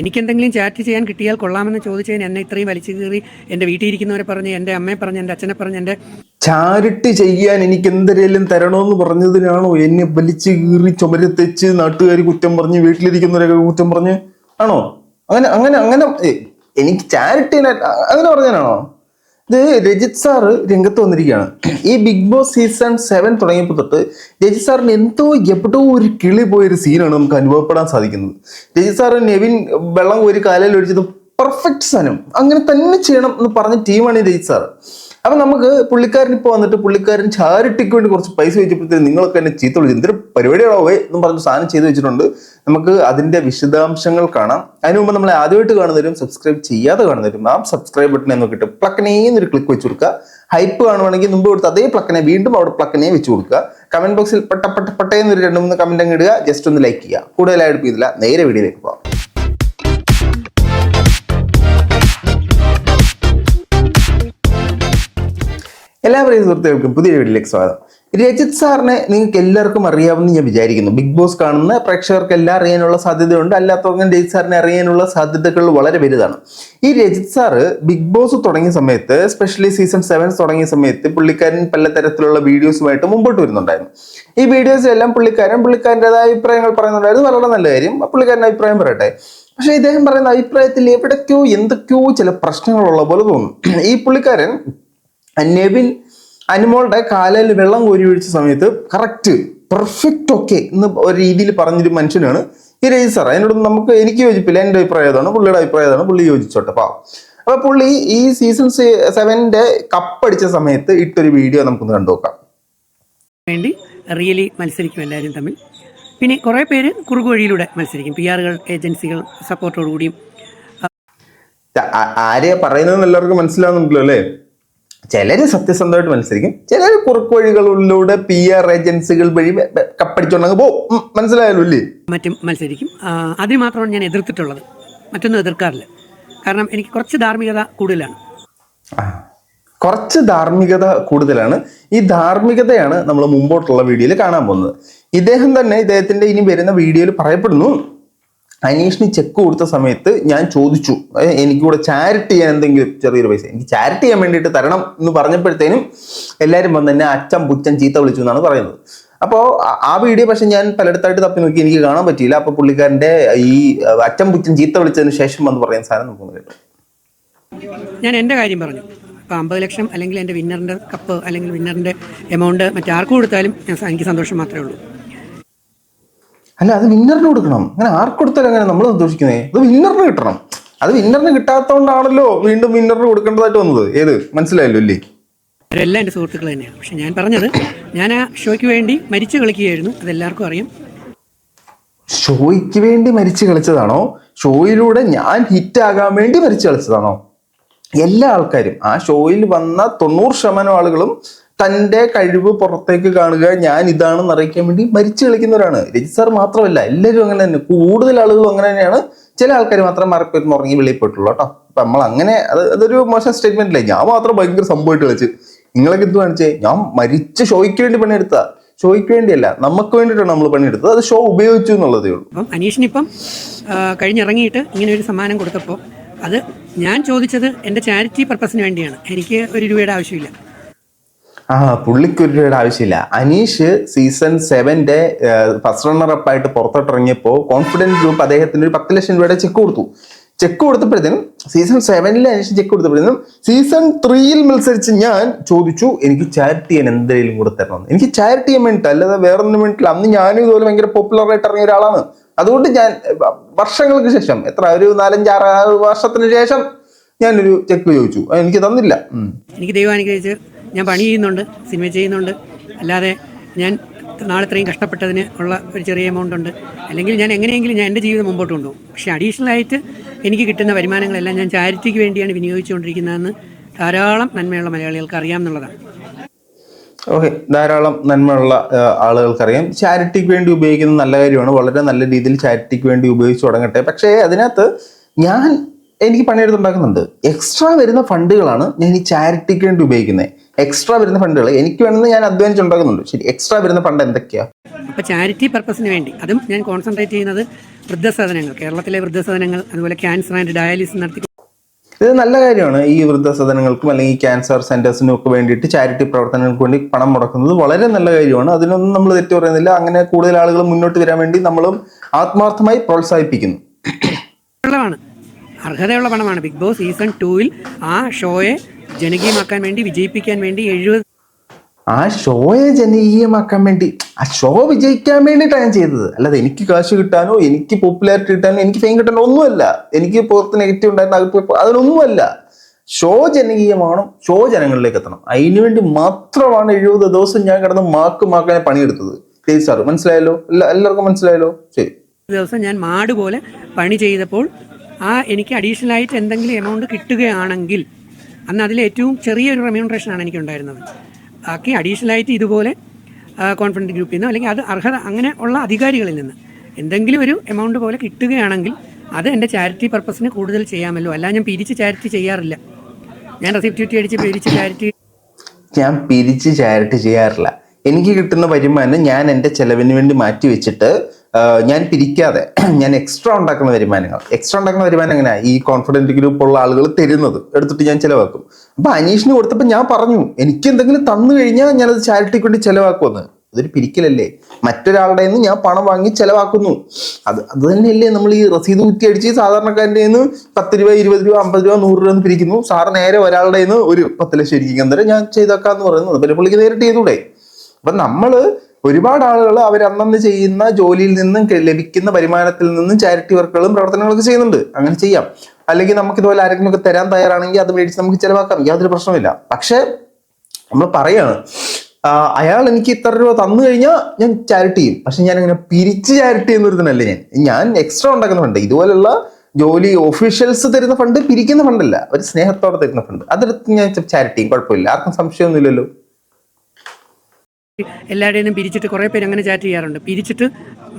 എനിക്കെന്തെങ്കിലും chat ചെയ്യാൻ കിട്ടിയാൽ കൊള്ളാമെന്ന് ചോദിച്ചതിന് എന്നെ ഇത്രയും വലിച്ചു കീറി എൻ്റെ വീട്ടിൽ ഇരിക്കുന്നവരെ പറഞ്ഞ്, എൻ്റെ അമ്മയെ പറഞ്ഞ്, എൻ്റെ അച്ഛനെ പറഞ്ഞ്, എൻ്റെ ചാരിറ്റി ചെയ്യാൻ എനിക്ക് എന്തെങ്കിലും തരണമെന്ന് പറഞ്ഞതിനാണോ എന്നെ വലിച്ചു കീറി ചുമര് തെച്ച് നാട്ടുകാർ കുറ്റം പറഞ്ഞ് വീട്ടിലിരിക്കുന്നവരൊക്കെ കുറ്റം പറഞ്ഞ് ആണോ? അങ്ങനെ അങ്ങനെ അങ്ങനെ എനിക്ക് ചാരിറ്റി അങ്ങനെ പറഞ്ഞാണോ? ഇത് രജിത് സാറ് രംഗത്ത് വന്നിരിക്കുകയാണ്. ഈ ബിഗ് ബോസ് സീസൺ 7 തുടങ്ങിയപ്പോൾ തൊട്ട് രജിത് സാറിന് എവിടോ ഒരു കിളി പോയൊരു സീനാണ് നമുക്ക് അനുഭവപ്പെടാൻ സാധിക്കുന്നത്. രജിത് സാറ് നെവിൻ വെള്ളം കോരി കാലയിൽ ഒഴിച്ചത് പെർഫെക്റ്റ് സാധനം, അങ്ങനെ തന്നെ ചെയ്യണം എന്ന് പറഞ്ഞ ടീമാണ് ഈ രജിത് സാറ്. അപ്പൊ നമുക്ക് പുള്ളിക്കാരൻ ഇപ്പോൾ വന്നിട്ട് പുള്ളിക്കാരൻ ചാരിറ്റിക്ക് വേണ്ടി കുറച്ച് പൈസ വെച്ചപ്പോഴത്തേക്ക് നിങ്ങളൊക്കെ എന്നെ ചീത്ത വിളിച്ചു, എന്തൊരു പരിപാടിയാണോ എന്ന് പറഞ്ഞ് സാധനം ചെയ്ത് വെച്ചിട്ടുണ്ട്. നമുക്ക് അതിന്റെ വിശദാംശങ്ങൾ കാണാം. അതിനു മുമ്പ് നമ്മളെ ആദ്യമായിട്ട് കാണുന്നവരും സബ്സ്ക്രൈബ് ചെയ്യാതെ കാണുന്നവരും ആ സബ്സ്ക്രൈബ് ബട്ടനെ നോക്കിയിട്ട് പ്ലക്കനേന്നൊരു ക്ലിക്ക് വെച്ച് കൊടുക്കുക. ഹൈപ്പ് കാണുവാണെങ്കിൽ മുമ്പ് കൊടുത്ത് അതേ പ്ലക്കനെ വീണ്ടും അവിടെ പ്ലക്കനെ വെച്ച് കൊടുക്കുക. കമന്റ് ബോക്സിൽ പട്ടേന്നൊരു 2-3 കമന്റ് അങ്ങ് ഇടുക. ജസ്റ്റ് ഒന്ന് ലൈക്ക് ചെയ്യുക. കൂടുതലായി എടുപ്പിക്കില്ല, നേരെ വീഡിയോയിലേക്ക് പോകാം. എല്ലാ പ്രിയ സുഹൃത്തുക്കൾക്കും പുതിയ വീഡിയോയിലേക്ക് സ്വാഗതം. രജിത് സാറിനെ നിങ്ങൾക്ക് എല്ലാവർക്കും അറിയാമെന്ന് ഞാൻ വിചാരിക്കുന്നു. ബിഗ് ബോസ് കാണുന്ന പ്രേക്ഷകർക്ക് എല്ലാം അറിയാനുള്ള സാധ്യതയുണ്ട്, അല്ലാത്തവർക്കും രജിത് സാറിനെ അറിയാനുള്ള സാധ്യതകൾ വളരെ വലുതാണ്. ഈ രജിത് സാറ് ബിഗ് ബോസ് തുടങ്ങിയ സമയത്ത്, എസ്പെഷ്യലി സീസൺ 7 തുടങ്ങിയ സമയത്ത് പുള്ളിക്കാരൻ പലതരത്തിലുള്ള വീഡിയോസുമായിട്ട് മുമ്പോട്ട് വരുന്നുണ്ടായിരുന്നു. ഈ വീഡിയോസിലെല്ലാം പുള്ളിക്കാരൻ്റെതായ അഭിപ്രായങ്ങൾ പറയുന്നുണ്ടായിരുന്നു. വളരെ നല്ല കാര്യം, പുള്ളിക്കാരൻ്റെ അഭിപ്രായം പറയട്ടെ. പക്ഷെ ഇദ്ദേഹം പറയുന്ന അഭിപ്രായത്തിൽ എവിടേക്കോ എന്തൊക്കെയോ ചില പ്രശ്നങ്ങളുള്ള പോലെ തോന്നുന്നു. ഈ പുള്ളിക്കാരൻ നെവിൻ അനുമോളുടെ കാലയിൽ വെള്ളം കോരി ഒഴിച്ച സമയത്ത് കറക്റ്റ് പെർഫെക്റ്റ് ഓക്കെ എന്ന് ഒരു രീതിയിൽ പറഞ്ഞൊരു മനുഷ്യനാണ് ഈ രജിത് സാർ. അതിനോട് എനിക്ക് യോജിപ്പില്ല. എൻ്റെ അഭിപ്രായം ഏതാണ്, പുള്ളിയുടെ അഭിപ്രായം ഏതാണ്, പുള്ളി യോജിച്ചോട്ടെ പാവം. അപ്പൊ പുള്ളി ഈ സീസൺ 7 കപ്പടിച്ച സമയത്ത് ഇട്ടൊരു വീഡിയോ നമുക്കൊന്ന് കണ്ടുനോക്കാം. വേണ്ടി റിയലി മത്സരിക്കും എല്ലാവരും തമ്മിൽ. പിന്നെ കുറേ പേര് കുറുകു വഴിയിലൂടെ മത്സരിക്കും, PR ഏജൻസികൾ സപ്പോർട്ടോടുകൂടിയും. ആരെയാ പറയുന്നതെന്ന് എല്ലാവർക്കും മനസ്സിലാവുന്നുണ്ടല്ലോ അല്ലേ? ചിലര് സത്യസന്ധമായിട്ട് മത്സരിക്കും, ചിലർ കുറുക്ക് വഴികളിലൂടെ PR ഏജൻസികൾ വഴി കപ്പടിച്ചോണ്ടെങ്കിൽ പോകും. മനസ്സിലായല്ലോ അല്ലേ? മറ്റും മത്സരിക്കും. അതിന് മാത്രമാണ് ഞാൻ എതിർത്തിട്ടുള്ളത്, മറ്റൊന്നും എതിർക്കാറില്ല. കാരണം എനിക്ക് കുറച്ച് ധാർമ്മികത കൂടുതലാണ്. കുറച്ച് ധാർമ്മികത കൂടുതലാണ്. ഈ ധാർമ്മികതയാണ് നമ്മൾ മുമ്പോട്ടുള്ള വീഡിയോയിൽ കാണാൻ പോകുന്നത്. ഇദ്ദേഹത്തിന്റെ ഇനി വരുന്ന വീഡിയോയിൽ പറയപ്പെടുന്നു, അനീഷിന് ചെക്ക് കൊടുത്ത സമയത്ത് ഞാൻ ചോദിച്ചു എനിക്ക് കൂടെ ചാരിറ്റി ചെയ്യാൻ എന്തെങ്കിലും ചെറിയൊരു പൈസ എനിക്ക് ചാരിറ്റി ചെയ്യാൻ വേണ്ടിയിട്ട് തരണം എന്ന് പറഞ്ഞപ്പോഴത്തേനും എല്ലാവരും വന്ന് എന്നെ അച്ഛൻ പുച്ഛൻ ചീത്ത വിളിച്ചു എന്നാണ് പറയുന്നത്. അപ്പോൾ ആ വീഡിയോ പക്ഷെ ഞാൻ പലയിടത്തായിട്ട് തപ്പി നോക്കി, എനിക്ക് കാണാൻ പറ്റിയില്ല. അപ്പൊ പുള്ളിക്കാരന്റെ ഈ അച്ഛൻ പുച്ഛൻ ചീത്ത വിളിച്ചതിന് ശേഷം വന്ന് പറയുന്ന സാധനം നമുക്ക് കേട്ടോ. ഞാൻ എൻ്റെ കാര്യം പറഞ്ഞു. അപ്പോൾ 50 ലക്ഷം അല്ലെങ്കിൽ എൻ്റെ വിന്നറിൻ്റെ കപ്പ് അല്ലെങ്കിൽ വിന്നറിൻ്റെ എമൗണ്ട് മറ്റാർക്ക് കൊടുത്താലും എനിക്ക് സന്തോഷം മാത്രമേ ഉള്ളൂ. അല്ല, അത് വിന്നറിന് കൊടുക്കണം. അങ്ങനെ ആർക്ക് കൊടുത്താലും അങ്ങനെ നമ്മൾ സന്തോഷിക്കുന്നേ, അത് വിന്നറിന് കിട്ടണം. അത് വിന്നറിന് കിട്ടാത്തതുകൊണ്ടാണല്ലോ വീണ്ടും വിന്നറിന് കൊടുക്കേണ്ടതായിട്ട് വന്നത്. ഏത് മനസ്സിലായല്ലോ അല്ലേ? അവരെല്ലാം എൻ്റെ സുഹൃത്തുക്കൾ തന്നെയാണ്. പക്ഷെ ഞാൻ പറഞ്ഞത്, ഞാൻ ആ ഷോയ്ക്ക് വേണ്ടി മരിച്ചു കളിക്കുകയായിരുന്നു, അതെല്ലാവർക്കും അറിയാം. ഷോയ്ക്ക് വേണ്ടി മരിച്ചു കളിച്ചതാണോ? ഷോയിലൂടെ ഞാൻ ഹിറ്റ് ആകാൻ വേണ്ടി മരിച്ചു കളിച്ചതാണോ? എല്ലാ ആൾക്കാരും, ആ ഷോയിൽ വന്ന 90% ആളുകളും തൻ്റെ കഴിവ് പുറത്തേക്ക് കാണുക, ഞാൻ ഇതാണെന്ന് അറിയിക്കാൻ വേണ്ടി മരിച്ചു കളിക്കുന്നവരാണ്. രജിത് സാർ മാത്രമല്ല, എല്ലാവരും അങ്ങനെ തന്നെ, കൂടുതൽ ആളുകളും അങ്ങനെ തന്നെയാണ്. ചില ആൾക്കാർ മാത്രം മറപ്പെരുന്ന് ഉറങ്ങി വെളിപ്പെട്ടുള്ളൂ കേട്ടോ. അപ്പൊ നമ്മൾ അങ്ങനെ അതൊരു മോശം സ്റ്റേറ്റ്മെന്റ് അല്ലേ? ഞാൻ മാത്രം ഭയങ്കര സംഭവമായിട്ട് കളിച്ച്, നിങ്ങളൊക്കെ എന്ത് കാണിച്ചേ? ഞാൻ മരിച്ച ഷോയ്ക്ക് വേണ്ടി പണിയെടുത്ത, ഷോയ്ക്ക് വേണ്ടിയല്ല, നമുക്ക് വേണ്ടിയിട്ടാണ് നമ്മൾ പണിയെടുത്തത്. അത് ഷോ ഉപയോഗിച്ചു എന്നുള്ളതേ ഉള്ളൂ. അപ്പം അനീഷിനിപ്പം കഴിഞ്ഞിറങ്ങിയിട്ട് ഇങ്ങനെ ഒരു സമ്മാനം കൊടുത്തപ്പോൾ അത് ഞാൻ ചോദിച്ചത് എൻ്റെ ചാരിറ്റി പർപ്പസിന് വേണ്ടിയാണ്. എനിക്ക് 1 രൂപയുടെ ആവശ്യമില്ല. പുള്ളിക്ക് 1 രൂപയുടെ ആവശ്യമില്ല. അനീഷ് സീസൺ 7 ഫസ്റ്റ് റണ്ണർ-അപ്പ് ആയിട്ട് പുറത്തോട്ടിറങ്ങിയപ്പോൾ കോൺഫിഡൻസ് ഗ്രൂപ്പ് അദ്ദേഹത്തിന് ഒരു 10 ലക്ഷം രൂപയുടെ ചെക്ക് കൊടുത്തു. ചെക്ക് കൊടുത്തപ്പോഴത്തേനും സീസൺ 7 അനീഷ് ചെക്ക് കൊടുത്തപ്പോഴത്തേനും സീസൺ 3 മത്സരിച്ച് ഞാൻ ചോദിച്ചു എനിക്ക് ചാരിറ്റി ചെയ്യാൻ എന്തെങ്കിലും കൂടെ തരണമെന്ന്. എനിക്ക് ചാരിറ്റി ചെയ്യാൻ വേണ്ടിയിട്ട്, അല്ലാതെ വേറൊന്നും വേണ്ടിയില്ല. അന്ന് ഞാനും ഇതുപോലെ ഭയങ്കര പോപ്പുലർ ആയിട്ട് ഇറങ്ങിയ ഒരാളാണ്. അതുകൊണ്ട് ഞാൻ വർഷങ്ങൾക്ക് ശേഷം, ഒരു 4-5-6 വർഷത്തിന് ശേഷം ഞാനൊരു ചെക്ക് ചോദിച്ചു, എനിക്ക് തന്നില്ല. എനിക്ക് ദൈവം അനുഗ്രഹിച്ച് ഞാൻ പണി ചെയ്യുന്നുണ്ട്, സിനിമ ചെയ്യുന്നുണ്ട്, അല്ലാതെ ഞാൻ നാളെ ഇത്രയും കഷ്ടപ്പെട്ടതിന് ഉള്ള ഒരു ചെറിയ എമൗണ്ട് ഉണ്ട്. അല്ലെങ്കിൽ ഞാൻ എങ്ങനെയെങ്കിലും എൻ്റെ ജീവിതം മുമ്പോട്ട് കൊണ്ടുപോകും. പക്ഷേ അഡീഷണലായിട്ട് എനിക്ക് കിട്ടുന്ന വരുമാനങ്ങളെല്ലാം ഞാൻ ചാരിറ്റിക്ക് വേണ്ടിയാണ് വിനിയോഗിച്ചുകൊണ്ടിരിക്കുന്നതെന്ന് ധാരാളം നന്മയുള്ള മലയാളികൾക്ക് അറിയാം എന്നുള്ളതാണ്. ഓക്കെ, ധാരാളം നന്മയുള്ള ആളുകൾക്കറിയാം. ചാരിറ്റിക്ക് വേണ്ടി ഉപയോഗിക്കുന്നത് നല്ല കാര്യമാണ്, വളരെ നല്ല രീതിയിൽ ചാരിറ്റിക്ക് വേണ്ടി ഉപയോഗിച്ച് തുടങ്ങട്ടെ. പക്ഷേ അതിനകത്ത് എനിക്ക് പണിയെടുത്തുണ്ടാക്കുന്നുണ്ട്. എക്സ്ട്രാ വരുന്ന ഫണ്ടുകളാണ് ഞാൻ ഈ ചാരിറ്റിക്ക് വേണ്ടി ഉപയോഗിക്കുന്നത്. എക്സ്ട്രാ വരുന്ന ഫണ്ടുകൾ എനിക്ക് വേണമെന്ന് ഞാൻ അധ്വാനിച്ചുണ്ടാക്കുന്നുണ്ട്. ശരി, എക്സ്ട്രാ വരുന്ന ഫണ്ട് എന്തൊക്കെയാ? അപ്പോൾ ചാരിറ്റി പർപ്പസിന് വേണ്ടി അതും ഞാൻ കോൺസെൻട്രേറ്റ് ചെയ്യുന്നത് വൃദ്ധസദനങ്ങൾ, കേരളത്തിലെ വൃദ്ധസദനങ്ങൾ, അതുപോലെ ക്യാൻസർ ആൻഡ് ഡയാലിസിസ് നടത്തി. ഇത് നല്ല കാര്യമാണ്. ഈ വൃദ്ധസദനങ്ങൾക്കും അല്ലെങ്കിൽ ക്യാൻസർ സെന്റേഴ്സിനും ഒക്കെ വേണ്ടിയിട്ട് ചാരിറ്റി പ്രവർത്തനങ്ങൾക്ക് വേണ്ടി പണം മുടക്കുന്നത് വളരെ നല്ല കാര്യമാണ്. അതിനൊന്നും നമ്മൾ തെറ്റു പറയുന്നില്ല. അങ്ങനെ കൂടുതൽ ആളുകൾ മുന്നോട്ട് വരാൻ വേണ്ടി നമ്മളും ആത്മാർത്ഥമായി പ്രോത്സാഹിപ്പിക്കുന്നു. അർഹതയുള്ള പണമാണ്. ബിഗ് ബോസ് സീസൺ 2-ൽ ആ ഷോയെ ജനകീയമാക്കാൻ വേണ്ടി, വിജയിപ്പിക്കാൻ വേണ്ടി 70 ആ ഷോയെ ജനകീയമാക്കാൻ വേണ്ടി, ആ ഷോ വിജയിക്കാൻ വേണ്ടിയിട്ടാണ് ഞാൻ ചെയ്തത്. അല്ലാതെ എനിക്ക് കാശ് കിട്ടാനോ എനിക്ക് പോപ്പുലാരിറ്റി കിട്ടാനോ എനിക്ക് ഫെയിം കിട്ടാനോ ഒന്നുമല്ല. എനിക്ക് പുറത്ത് നെഗറ്റീവ് ഉണ്ടായിരുന്ന അതിനൊന്നുമല്ല. ഷോ ജനകീയമാണോ, ഷോ ജനങ്ങളിലേക്ക് എത്തണം. അതിനുവേണ്ടി മാത്രമാണ് 70 ദിവസം ഞാൻ കിടന്ന് മാക്കാൻ പണിയെടുത്തത്. സാർ മനസ്സിലായല്ലോ? എല്ലാവർക്കും മനസ്സിലായല്ലോ? ശരി. ദിവസം ഞാൻ മാട് പോലെ പണി ചെയ്തപ്പോൾ എനിക്ക് അഡീഷണൽ ആയിട്ട് എന്തെങ്കിലും എമൗണ്ട് കിട്ടുകയാണെങ്കിൽ അന്ന് അതിൽ ഏറ്റവും ചെറിയൊരു റെമ്യൂണറേഷനാണ് എനിക്ക് ഉണ്ടായിരുന്നത്. ബാക്കി അഡീഷണൽ ആയിട്ട് ഇതുപോലെ കോൺഫിഡൻറ്റ് ഗ്രൂപ്പിൽ നിന്നോ അല്ലെങ്കിൽ അത് അർഹത അങ്ങനെ ഉള്ള അധികാരികളിൽ നിന്ന് എന്തെങ്കിലും ഒരു എമൗണ്ട് പോലെ കിട്ടുകയാണെങ്കിൽ അത് എൻ്റെ ചാരിറ്റി പർപ്പസിന് കൂടുതൽ ചെയ്യാമല്ലോ. അല്ല ഞാൻ പിരിച്ച് ചാരിറ്റി ചെയ്യാറില്ല. ഞാൻ റെസിപ്റ്റ് അടിച്ച് ഞാൻ പിരിച്ച് ചാരിറ്റി ചെയ്യാറില്ല. എനിക്ക് കിട്ടുന്ന വരുമാനം ഞാൻ എൻ്റെ ചെലവിന് വേണ്ടി മാറ്റി വെച്ചിട്ട് ഞാൻ പിരിക്കാതെ ഞാൻ എക്സ്ട്രാ ഉണ്ടാക്കുന്ന വരുമാനം എങ്ങനെയാ ഈ കോൺഫിഡൻറ്റ് ഗ്രൂപ്പുള്ള ആളുകൾ തരുന്നത് എടുത്തിട്ട് ഞാൻ ചിലവാക്കും. അപ്പൊ അനീഷിന് കൊടുത്തപ്പോൾ ഞാൻ പറഞ്ഞു എനിക്ക് എന്തെങ്കിലും തന്നു കഴിഞ്ഞാൽ ഞാനത് ചാരിറ്റിക്ക് വേണ്ടി ചിലവാക്കുമെന്ന്. അതൊരു പിരിക്കലല്ലേ? മറ്റൊരാളുടെ നിന്ന് ഞാൻ പണം വാങ്ങി ചിലവാക്കുന്നു. അത് തന്നെയല്ലേ നമ്മൾ ഈ റസീദ് കുറ്റി അടിച്ച് സാധാരണക്കാരൻ്റെ നിന്ന് 10 രൂപ 20 രൂപ 50 രൂപ 100 രൂപ എന്ന് പിരിക്കുന്നു. സാറ് നേരെ ഒരാളുടെ നിന്ന് ഒരു 10 ലക്ഷം ഇരിക്കും അന്നേരം ഞാൻ ചെയ്തേക്കാന്ന് പറയുന്നത്. പിന്നെ പുള്ളിക്ക് നേരിട്ട് ചെയ്തൂടെ? അപ്പൊ നമ്മള് ഒരുപാട് ആളുകൾ അവരന്നു ചെയ്യുന്ന ജോലിയിൽ നിന്നും ലഭിക്കുന്ന വരുമാനത്തിൽ നിന്നും ചാരിറ്റി വർക്കുകളും പ്രവർത്തനങ്ങളൊക്കെ ചെയ്യുന്നുണ്ട്. അങ്ങനെ ചെയ്യാം. അല്ലെങ്കിൽ നമുക്ക് ഇതുപോലെ ആരെങ്കിലും ഒക്കെ തരാൻ തയ്യാറാണെങ്കിൽ അത് മേടിച്ച് നമുക്ക് ചിലവാക്കാം, യാതൊരു പ്രശ്നമില്ല. പക്ഷെ നമ്മൾ പറയാണ് അയാൾ എനിക്ക് ഇത്ര രൂപ തന്നു കഴിഞ്ഞാൽ ഞാൻ ചാരിറ്റി ചെയ്യും. പക്ഷെ ഞാൻ അങ്ങനെ പിരിച്ച് ചാരിറ്റി ചെയ്യുന്നൊരുത്തനല്ലേ ഞാൻ എക്സ്ട്രാ ഉണ്ടാക്കുന്ന ഫണ്ട്. ഇതുപോലുള്ള ജോലി ഒഫീഷ്യൽസ് തരുന്ന ഫണ്ട് പിരിക്കുന്ന ഫണ്ടല്ല, ഒരു സ്നേഹത്തോടെ തരുന്ന ഫണ്ട്. അതെടുത്ത് ഞാൻ ചാരിറ്റി ചെയ്യും, കുഴപ്പമില്ല. ആർക്കും സംശയമൊന്നുമില്ലല്ലോ. എല്ലാവരുടെയും പിരിച്ചിട്ട് കുറേ പേര് അങ്ങനെ ചാറ്റ് ചെയ്യാറുണ്ട്, പിരിച്ചിട്ട്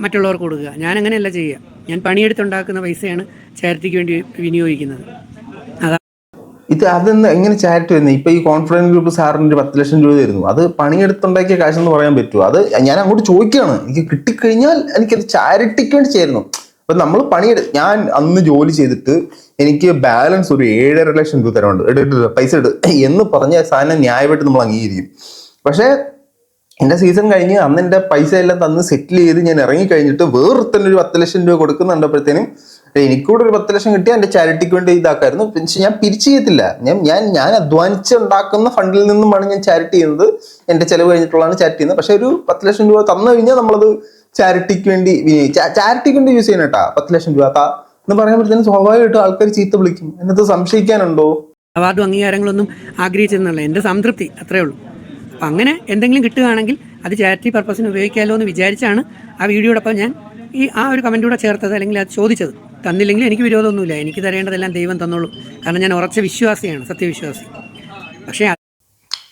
മറ്റുള്ളവർക്ക് കൊടുക്കുക. ഞാൻ അങ്ങനെയല്ല ചെയ്യുക. ഞാൻ പണിയെടുത്തുണ്ടാക്കുന്ന പൈസയാണ് ചാരിറ്റിക്ക് വേണ്ടി വിനിയോഗിക്കുന്നത്. അതെന്ന് എങ്ങനെ ചാരിറ്റി വരുന്നത്? ഇപ്പൊ ഈ കോൺഫിഡൻസ് ഗ്രൂപ്പ് സാറിന് ഒരു 10 ലക്ഷം രൂപ തരുന്നു. അത് പണിയെടുത്തുണ്ടാക്കിയ കാശെന്ന് പറയാൻ പറ്റുമോ? അത് ഞാൻ അങ്ങോട്ട് ചോദിക്കുകയാണ്. എനിക്ക് കിട്ടിക്കഴിഞ്ഞാൽ എനിക്കത് ചാരിറ്റിക്ക് വേണ്ടി ചേരുന്നു. അപ്പൊ നമ്മൾ ഞാൻ അന്ന് ജോലി ചെയ്തിട്ട് എനിക്ക് ബാലൻസ് ഒരു 7.5 ലക്ഷം രൂപ തരാനുണ്ട്, പൈസ എന്ന് പറഞ്ഞ സാധനം ന്യായമായിട്ട് നമ്മൾ അംഗീകരിക്കും. പക്ഷെ എന്റെ സീസൺ കഴിഞ്ഞ് അന്ന് എന്റെ പൈസ എല്ലാം തന്ന് സെറ്റിൽ ചെയ്ത് ഞാൻ ഇറങ്ങി കഴിഞ്ഞിട്ട് വേറെ ഒരു 10 ലക്ഷം രൂപ കൊടുക്കുന്നുണ്ടപ്പോഴത്തേനും എനിക്കൂടെ ഒരു 10 ലക്ഷം കിട്ടിയാൽ എന്റെ ചാരിറ്റിക്ക് വേണ്ടി ഇതാക്കായിരുന്നു. പക്ഷെ ഞാൻ പിരിച്ചു ചെയ്യത്തില്ല. ഞാൻ അധ്വാനിച്ച് ഉണ്ടാക്കുന്ന ഫണ്ടിൽ നിന്നുമാണ് ഞാൻ ചാരിറ്റി ചെയ്യുന്നത്. എന്റെ ചെലവ് കഴിഞ്ഞിട്ടുള്ളതാണ് ചാരിറ്റി ചെയ്യുന്നത്. പക്ഷെ ഒരു 10 ലക്ഷം രൂപ തന്നു കഴിഞ്ഞാൽ നമ്മളത് ചാരിറ്റിക്ക് വേണ്ടി യൂസ് ചെയ്യണം കേട്ടാ. 10 ലക്ഷം രൂപ എന്ന് പറയുമ്പോഴത്തേനും സ്വാഭാവികമായിട്ടും ആൾക്കാർ ചീത്ത വിളിക്കും. എന്നത് സംശയിക്കാനുണ്ടോ? അവാർഡും അംഗീകാരങ്ങളൊന്നും ആഗ്രഹിച്ചെന്നുള്ള എൻ്റെ സംതൃപ്തി അത്രേ ഉള്ളൂ. അപ്പം അങ്ങനെ എന്തെങ്കിലും കിട്ടുകയാണെങ്കിൽ അത് ചാരിറ്റി പർപ്പസിന് ഉപയോഗിക്കാമല്ലോ എന്ന് വിചാരിച്ചാണ് ആ വീഡിയോടൊപ്പം ഞാൻ ആ ഒരു കമൻറ്റ് കൂടെ ചേർത്തത്, അല്ലെങ്കിൽ അത് ചോദിച്ചത്. തന്നില്ലെങ്കിൽ എനിക്ക് വിരോധമൊന്നുമില്ല. എനിക്ക് തരേണ്ടതെല്ലാം ദൈവം തന്നോളൂ. കാരണം ഞാൻ ഉറച്ച വിശ്വാസിയാണ്, സത്യവിശ്വാസി. പക്ഷേ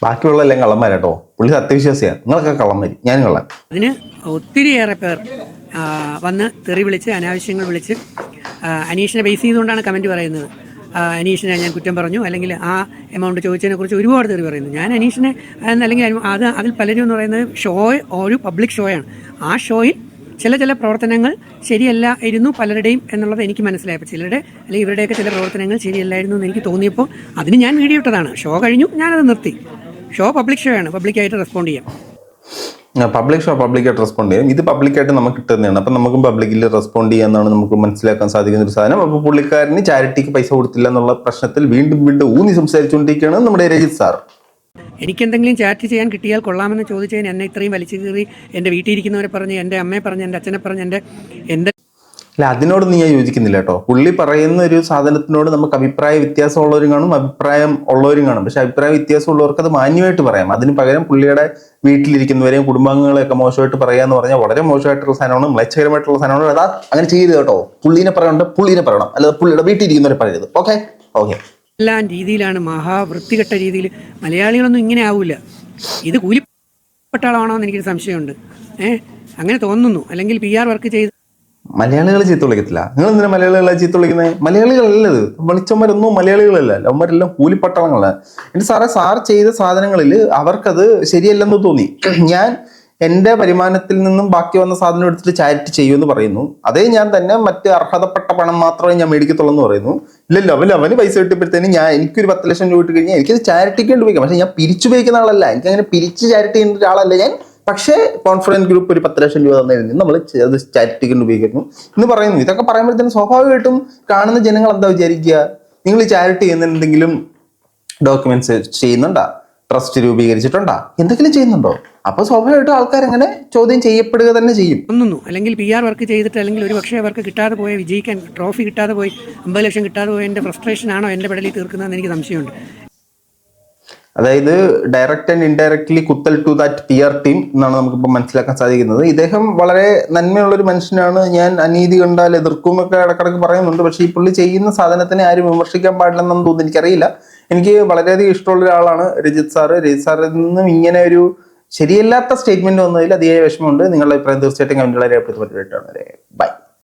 ബാക്കിയുള്ള എല്ലാം കള്ളന്മാരാട്ടോ. പുള്ളി സത്യവിശ്വാസിയാണ്, നിങ്ങളൊക്കെ കള്ളന്മാരി, ഞാൻ കള്ളൻ. അതിന് ഒത്തിരിയേറെ പേർ വന്ന് തെറി വിളിച്ച് അനാവശ്യങ്ങൾ വിളിച്ച് അനീഷിനെ ബേസ് ചെയ്തുകൊണ്ടാണ് കമൻറ്റ് പറയുന്നത്. അനീഷിനെ ഞാൻ കുറ്റം പറഞ്ഞു, അല്ലെങ്കിൽ ആ എമൗണ്ട് ചോദിച്ചതിനെ കുറിച്ച് ഒരുപാട് തെറി പറയുന്നു. ഞാൻ അനീഷിനെ അല്ലെങ്കിൽ അതിൽ പലരും എന്ന് പറയുന്നത് ഒരു പബ്ലിക് ഷോയാണ്. ആ ഷോയിൽ ചില പ്രവർത്തനങ്ങൾ ശരിയല്ലായിരുന്നു പലരുടെയും എന്നുള്ളത് എനിക്ക് മനസ്സിലായപ്പോൾ ചിലരുടെ അല്ലെങ്കിൽ ഇവരുടെയൊക്കെ ചില പ്രവർത്തനങ്ങൾ ശരിയല്ലായിരുന്നു എന്ന് എനിക്ക് തോന്നിയപ്പോൾ അതിന് ഞാൻ വീഡിയോ ഇട്ടതാണ്. ഷോ കഴിഞ്ഞു, ഞാനത് നിർത്തി. ഷോ പബ്ലിക് ഷോ ആണ്, പബ്ലിക്കായിട്ട് റെസ്പോണ്ട് ചെയ്യാം. പബ്ലിക്കായിട്ട് റെസ്പോണ്ട് ചെയ്യും. ഇത് പബ്ലിക്കായിട്ട് നമുക്ക് കിട്ടുന്നതാണ്. അപ്പം നമുക്കും പബ്ലിക്കിൽ റെസ്പോണ്ട് ചെയ്യാന്നാണ് നമുക്ക് മനസ്സിലാക്കാൻ സാധിക്കുന്ന ഒരു സാധനം. അപ്പോൾ പുള്ളിക്കാരന് ചാരിറ്റിക്ക് പൈസ കൊടുത്തില്ല എന്നുള്ള പ്രശ്നത്തിൽ വീണ്ടും ഊന്നി സംസാരിച്ചുകൊണ്ടിരിക്കുകയാണ് നമ്മുടെ രജിത് സാർ. എനിക്കെന്തെങ്കിലും ചാറ്റ് ചെയ്യാൻ കിട്ടിയാൽ കൊള്ളാമെന്ന് ചോദിച്ചതിന് എന്നെ ഇത്രയും വലിച്ചു കീറി എൻ്റെ വീട്ടിൽ ഇരിക്കുന്നവരെ പറഞ്ഞ്, എൻ്റെ അമ്മയെ പറഞ്ഞ്, എൻ്റെ അച്ഛനെ പറഞ്ഞ്, എൻ്റെ അല്ല, അതിനോടൊന്നും ഞാൻ യോജിക്കുന്നില്ല കേട്ടോ. പുള്ളി പറയുന്ന ഒരു സാധനത്തിനോട് നമുക്ക് അഭിപ്രായ വ്യത്യാസം ഉള്ളവരും കാണും, അഭിപ്രായം ഉള്ളവരും കാണും. പക്ഷെ അഭിപ്രായ വ്യത്യാസം ഉള്ളവർക്ക് അത് മാന്യമായിട്ട് പറയാം. അതിന് പകരം പുള്ളിയുടെ വീട്ടിലിരിക്കുന്നവരെയും കുടുംബാംഗങ്ങളെയൊക്കെ മോശമായിട്ട് പറയാന്ന് പറഞ്ഞാൽ വളരെ മോശമായിട്ടുള്ള സാധനമാണ്, മ്ലേച്ഛകരമായിട്ടുള്ള സാധനമാണ്. അതാ അങ്ങനെ ചെയ്ത് കേട്ടോ. പുള്ളിനെ പറയണം, അല്ലാതെ പുള്ളിയുടെ വീട്ടിലിരിക്കുന്നവരെ പറയരുത്. ഓക്കെ. എല്ലാ രീതിയിലാണ്, മഹാവൃത്തികെട്ട രീതിയിൽ. മലയാളികളൊന്നും ഇങ്ങനെ ആവില്ല. ഇത് കൂലിപ്പെട്ട ആളാണോ എന്ന് എനിക്കൊരു സംശയമുണ്ട്. അങ്ങനെ തോന്നുന്നു. അല്ലെങ്കിൽ PR വർക്ക് ചെയ്ത് മലയാളികൾ ചീത്ത വിളിക്കത്തില്ല. നിങ്ങൾ എന്തിനാ മലയാളികളെ ചീത്ത വിളിക്കുന്നത്? മലയാളികളല്ലത്, വിളിച്ചവന്മാരൊന്നും മലയാളികളല്ല, അവന്മാരെല്ലാം കൂലിപ്പട്ടണങ്ങളാണ്. എന്നിട്ട് സാർ ചെയ്ത സാധനങ്ങളിൽ അവർക്കത് ശരിയല്ലെന്ന് തോന്നി. ഞാൻ എന്റെ വരുമാനത്തിൽ നിന്നും ബാക്കി വന്ന സാധനം എടുത്തിട്ട് ചാരിറ്റി ചെയ്യുമെന്ന് പറയുന്നു. അതേ ഞാൻ തന്നെ മറ്റ് അർഹതപ്പെട്ട പണം മാത്രമേ ഞാൻ മേടിക്കത്തുള്ളൂ എന്ന് പറയുന്നു. ഇല്ലല്ലോ, അവന് പൈസ കിട്ടിയപ്പോഴത്തേനും എനിക്കൊരു 10 ലക്ഷം രൂപ ഇട്ട് കഴിഞ്ഞാൽ എനിക്കത് ചാരിറ്റിക്ക് വേണ്ടി ഉപയോഗിക്കാം. പക്ഷെ ഞാൻ പിരിച്ചുപയോഗിക്കുന്ന ആളല്ല, എനിക്ക് അങ്ങനെ പിരിച്ച് ചാരിറ്റി ചെയ്യുന്ന ഒരാളല്ല ഞാൻ. പക്ഷേ കോൺഫിഡൻസ് ഗ്രൂപ്പ് ഒരു 10 ലക്ഷം രൂപ തന്നതിന് നമ്മൾ അത് ചാരിറ്റിക്ക് ഉപയോഗിക്കുന്നു എന്ന് പറയുന്നു. ഇതൊക്കെ പറയുമ്പോഴത്തേനും സ്വാഭാവികമായിട്ടും കാണുന്ന ജനങ്ങൾ എന്താ വിചാരിക്കുക? നിങ്ങൾ ചാരിറ്റി ചെയ്യുന്ന എന്തെങ്കിലും ഡോക്യുമെന്റ്സ് ചെയ്യുന്നുണ്ടോ? ട്രസ്റ്റ് രൂപീകരിച്ചിട്ടുണ്ടോ? എന്തെങ്കിലും ചെയ്യുന്നുണ്ടോ? അപ്പൊ സ്വാഭാവികമായിട്ടും ആൾക്കാർ അങ്ങനെ ചോദ്യം ചെയ്യപ്പെടുക തന്നെ ചെയ്യും. ഒന്നു അല്ലെങ്കിൽ PR വർക്ക് ചെയ്തിട്ട് അല്ലെങ്കിൽ ഒരു പക്ഷേ അവർക്ക് കിട്ടാതെ പോയ, വിജയിക്കാൻ ട്രോഫി കിട്ടാതെ പോയി 50 ലക്ഷം കിട്ടാതെ പോയ എൻ്റെ ഫ്രസ്ട്രേഷൻ ആണോ എൻ്റെ പെടലിൽ തീർക്കുന്നതെന്ന് എനിക്ക് സംശയമുണ്ട്. അതായത് ഡയറക്റ്റ് ആൻഡ് ഇൻഡയറക്ട്ലി കുത്തൽ ടു ദാറ്റ് PR ടീം എന്നാണ് നമുക്കിപ്പോൾ മനസ്സിലാക്കാൻ സാധിക്കുന്നത്. ഇദ്ദേഹം വളരെ നന്മയുള്ളൊരു മനുഷ്യനാണ്. ഞാൻ അനീതി കണ്ടാൽ എതിർക്കും ഒക്കെ ഇടക്കിടക്ക് പറയുന്നുണ്ട്. പക്ഷെ ഈ പുള്ളി ചെയ്യുന്ന സാധനത്തിനെ ആരും വിമർശിക്കാൻ പാടില്ലെന്നും തോന്നുന്നു, എനിക്കറിയില്ല. എനിക്ക് വളരെയധികം ഇഷ്ടമുള്ള ഒരാളാണ് രജിത് സാറിൽ നിന്നും ഇങ്ങനെ ഒരു ശരിയല്ലാത്ത സ്റ്റേറ്റ്മെന്റ് വന്നതിൽ അതിയായ വിഷമമുണ്ട്. നിങ്ങളുടെ അഭിപ്രായം തീർച്ചയായിട്ടും കമന്റുകളെ രേഖപ്പെടുത്തി പറ്റുന്നതായിട്ടാണ്.